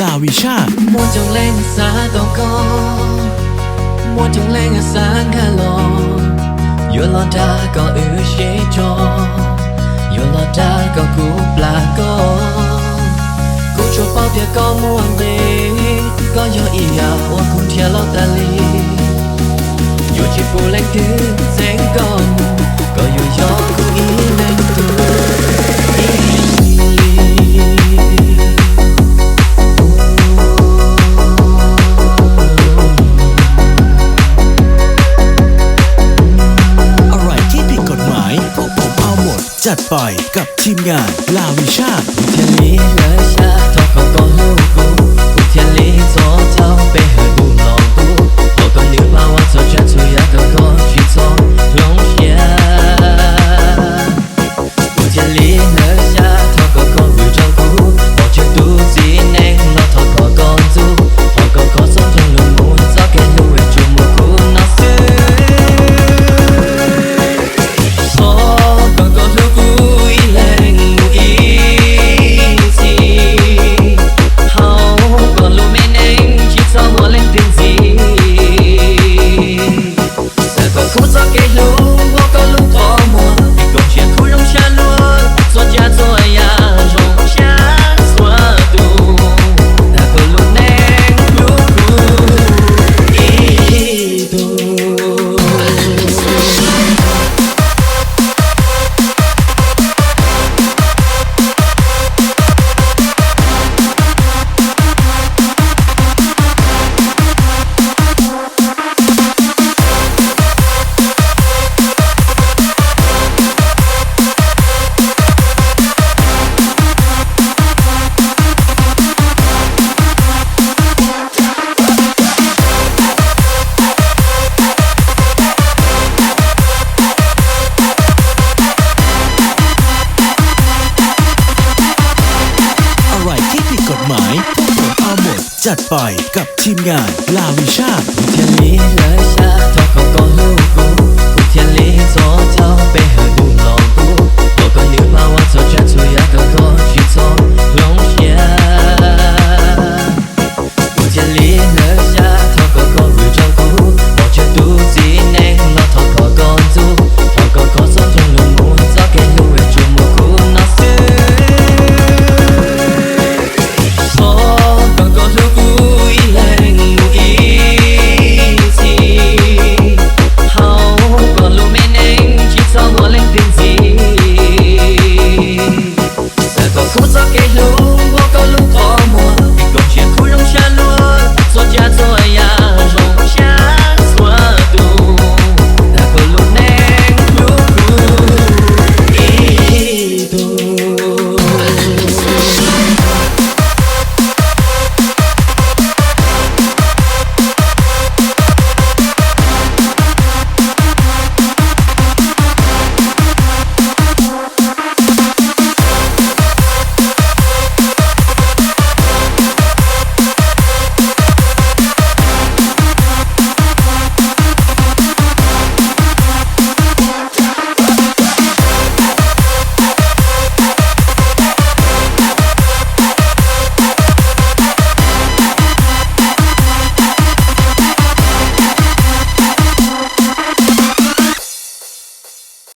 ลาวิชามัวจงเล่งสาตอกอมัวจงเล่งสางคาลอยูลอดาก็เชจอยูลอดาก็กูปลาก็กูชัวเป้าเพียก็มัวเมก็ยออียาว่าคุณเทียลอตาลีอยู่ที่ปูเล่งถึงเสียงก่อนก็อยู่ยอกูอีเล่งตัวจัดไปกับทีมงานลาวิชา天里热下头口高路古古天里左头背后不老古我跟你把我做全出一个过去做龙虾古天里热下头口口宇宙古我就独自内老头口公主我口口送中路木早给路为主木古那是จัดไปกับทีมงานลาวิชา天里热下